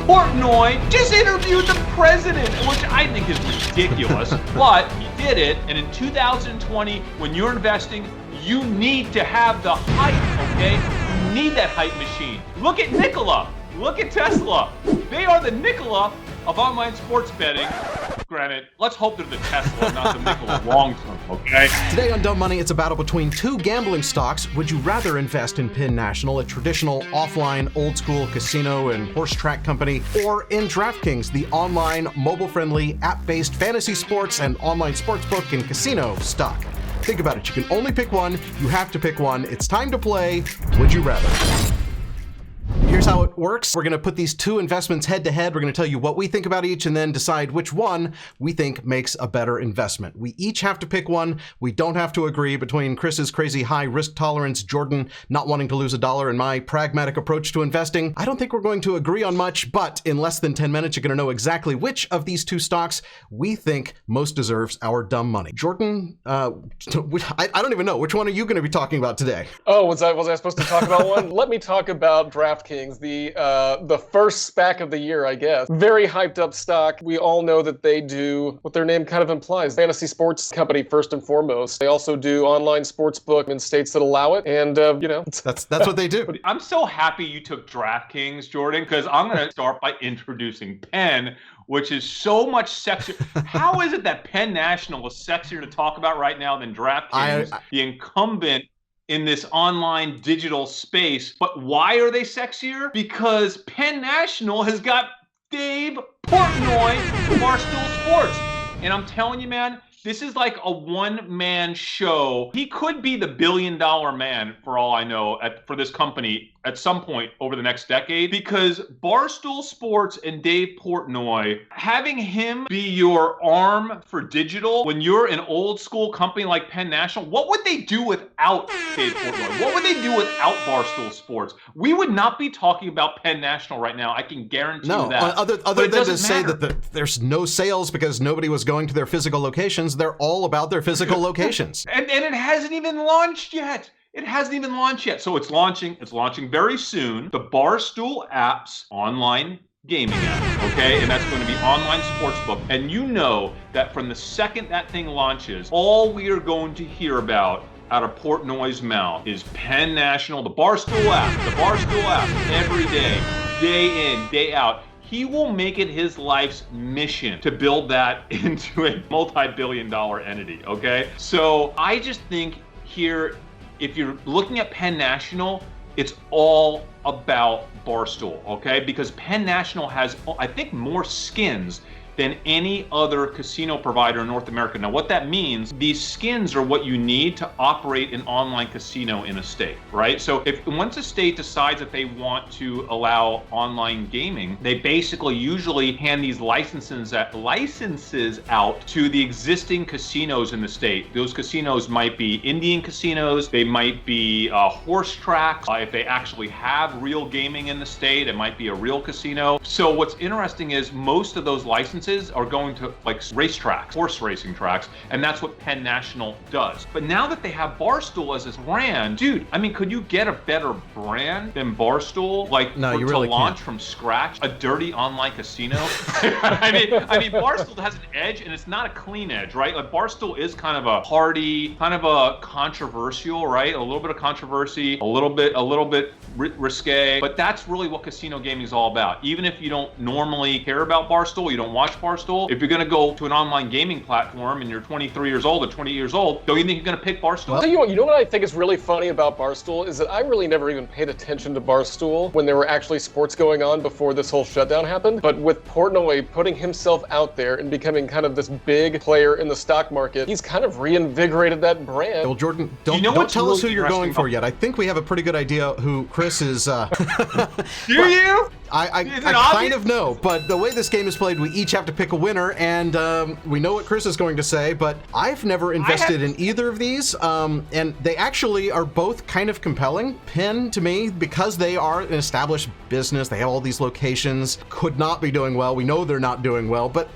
Portnoy just interviewed the president, which I think is ridiculous, but he did it. And in 2020, when you're investing, you need to have the hype, okay? You need that hype machine. Look at Nikola. Look at Tesla. They are the Nikola of online sports betting. Granted, let's hope they're the Tesla, not the Nikola long term, okay? Today on Dumb Money, it's a battle between two gambling stocks. Would you rather invest in Penn National, a traditional, offline, old-school casino and horse track company, or in DraftKings, the online, mobile-friendly, app-based fantasy sports and online sportsbook and casino stock? Think about it. You can only pick one. You have to pick one. It's time to play Would You Rather. Here's how it works. We're going to put these two investments head to head. We're going to tell you what we think about each and then decide which one we think makes a better investment. We each have to pick one. We don't have to agree. Between Chris's crazy high risk tolerance, Jordan not wanting to lose a dollar, and my pragmatic approach to investing, I don't think we're going to agree on much, but in less than 10 minutes, you're going to know exactly which of these two stocks we think most deserves our dumb money. Jordan, I don't even know. Which one are you going to be talking about today? Oh, was I supposed to talk about one? Let me talk about DraftKings, the first SPAC of the year, I guess. Very hyped up stock. We all know that they do what their name kind of implies, fantasy sports company first and foremost. They also do online sportsbook in states that allow it, and that's what they do. I'm so happy you took DraftKings, Jordan, because I'm going to start by introducing Penn, which is so much sexier. How is it that Penn National is sexier to talk about right now than DraftKings, the incumbent in this online digital space? But why are they sexier? Because Penn National has got Dave Portnoy from Barstool Sports. And I'm telling you, man, this is like a one-man show. He could be the billion-dollar man, for all I know, for this company at some point over the next decade, because Barstool Sports and Dave Portnoy, having him be your arm for digital when you're an old-school company like Penn National, what would they do without Dave Portnoy? What would they do without Barstool Sports? We would not be talking about Penn National right now. I can guarantee you that. Other than to say that there's no sales because nobody was going to their physical locations, they're all about their physical locations. And it hasn't even launched yet. It hasn't even launched yet. So it's launching very soon. The Barstool app's online gaming app, okay? And that's going to be online sportsbook. And you know that from the second that thing launches, all we are going to hear about out of Portnoy's mouth is Penn National, the Barstool app, every day in, day out. He will make it his life's mission to build that into a multi-billion-dollar entity, okay? So I just think here, if you're looking at Penn National, it's all about Barstool, okay? Because Penn National has, I think, more skins than any other casino provider in North America. Now, what that means, these skins are what you need to operate an online casino in a state, right? So if once a state decides that they want to allow online gaming, they basically usually hand these licenses out to the existing casinos in the state. Those casinos might be Indian casinos, they might be horse tracks. If they actually have real gaming in the state, it might be a real casino. So what's interesting is most of those licenses are going to like racetracks, horse racing tracks, and that's what Penn National does. But now that they have Barstool as its brand, dude, I mean, could you get a better brand than Barstool? Like, no, you really launch can't. From scratch a dirty online casino? I mean, Barstool has an edge, and it's not a clean edge, right? Like Barstool is kind of a hardy, kind of a controversial, right? A little bit of controversy, a little bit risque, but that's really what casino gaming is all about. Even if you don't normally care about Barstool, you don't watch Barstool, if you're going to go to an online gaming platform and you're 23 years old or 20 years old, don't you think you're going to pick Barstool? Well, you know what I think is really funny about Barstool is that I really never even paid attention to Barstool when there were actually sports going on before this whole shutdown happened. But with Portnoy putting himself out there and becoming kind of this big player in the stock market, he's kind of reinvigorated that brand. Well, Jordan, don't tell us who you're going for yet. I think we have a pretty good idea who Chris is. Do you? I kind of know, but the way this game is played, we each have to pick a winner, and we know what Chris is going to say, but I've never invested in either of these, and they actually are both kind of compelling. Penn, to me, because they are an established business, they have all these locations, could not be doing well. We know they're not doing well, but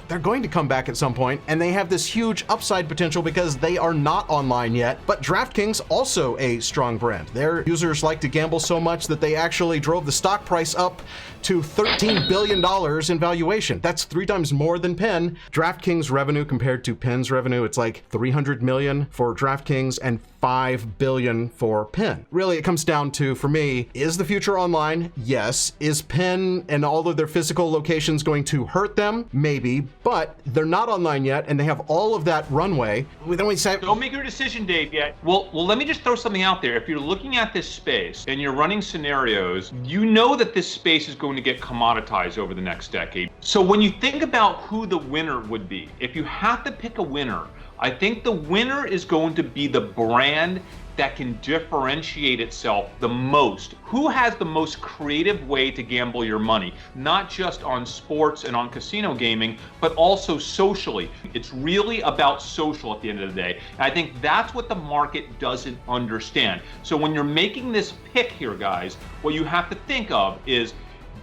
they're going to come back at some point, and they have this huge upside potential because they are not online yet. But DraftKings, also a strong brand. Their users like to gamble so much that they actually drove the stock price up to $13 billion in valuation. That's 3 times more than Penn. DraftKings revenue compared to Penn's revenue, it's like $300 million for DraftKings and $5 billion for Penn. Really, it comes down to, for me, is the future online? Yes. Is Penn and all of their physical locations going to hurt them? Maybe, but they're not online yet, and they have all of that runway. Then we say, don't make your decision, Dave, yet. Well, let me just throw something out there. If you're looking at this space and you're running scenarios, you know that this space is going to get commoditized over the next decade. So when you think about who the winner would be, if you have to pick a winner, I think the winner is going to be the brand that can differentiate itself the most. Who has the most creative way to gamble your money? Not just on sports and on casino gaming, but also socially. It's really about social at the end of the day. And I think that's what the market doesn't understand. So when you're making this pick here, guys, what you have to think of is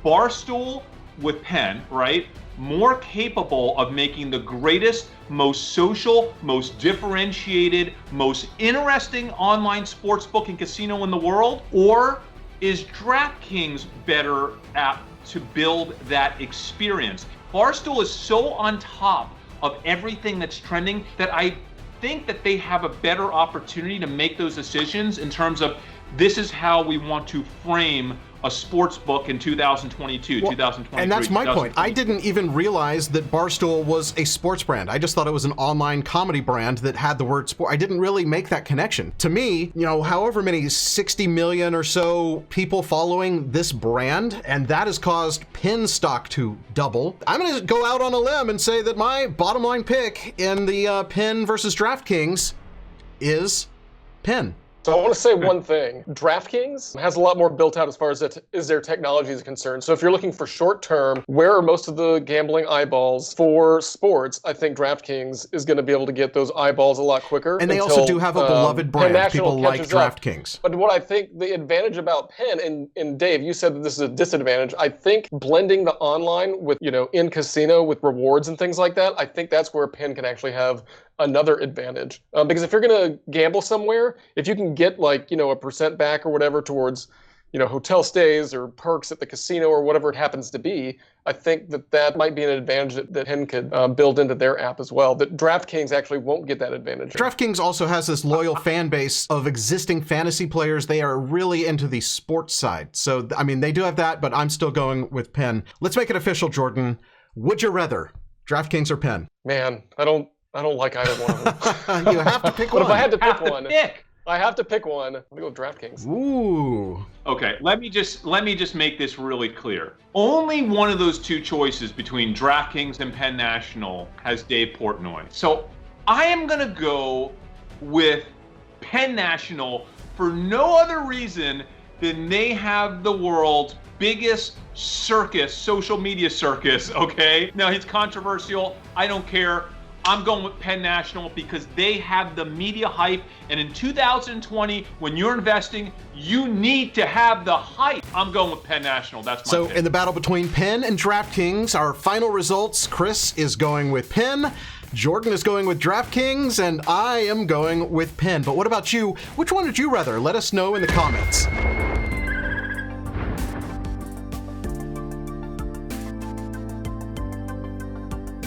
Barstool with Penn, right? More capable of making the greatest, most social, most differentiated, most interesting online sportsbook and casino in the world? Or is DraftKings better apt to build that experience? Barstool is so on top of everything that's trending that I think that they have a better opportunity to make those decisions in terms of this is how we want to frame a sports book in 2022, 2023. And that's my point. I didn't even realize that Barstool was a sports brand. I just thought it was an online comedy brand that had the word sport. I didn't really make that connection. To me, you know, however many 60 million or so people following this brand, and that has caused Penn stock to double. I'm going to go out on a limb and say that my bottom line pick in the Penn versus DraftKings is Penn. So I want to say one thing. DraftKings has a lot more built out as far as their technology is concerned. So if you're looking for short term, where are most of the gambling eyeballs for sports? I think DraftKings is going to be able to get those eyeballs a lot quicker. And they also do have a beloved brand. People like DraftKings. But what I think the advantage about Penn, and Dave, you said that this is a disadvantage. I think blending the online with, in casino with rewards and things like that, I think that's where Penn can actually have another advantage. Because if you're going to gamble somewhere, if you can get a percent back or whatever towards, hotel stays or perks at the casino or whatever it happens to be, I think that might be an advantage that Penn could build into their app as well, that DraftKings actually won't get that advantage. DraftKings also has this loyal fan base of existing fantasy players. They are really into the sports side. So, I mean, they do have that, but I'm still going with Penn. Let's make it official, Jordan. Would you rather DraftKings or Penn? Man, I don't like either one of them. You have to pick one. But if I had to pick one, I have to pick one. I'm gonna go with DraftKings. Ooh. Okay, let me just make this really clear. Only one of those two choices between DraftKings and Penn National has Dave Portnoy. So I am gonna go with Penn National for no other reason than they have the world's biggest circus, social media circus, okay? Now, it's controversial. I don't care. I'm going with Penn National because they have the media hype. And in 2020, when you're investing, you need to have the hype. I'm going with Penn National. That's my pick. In the battle between Penn and DraftKings, our final results, Chris is going with Penn, Jordan is going with DraftKings, and I am going with Penn. But what about you? Which one would you rather? Let us know in the comments.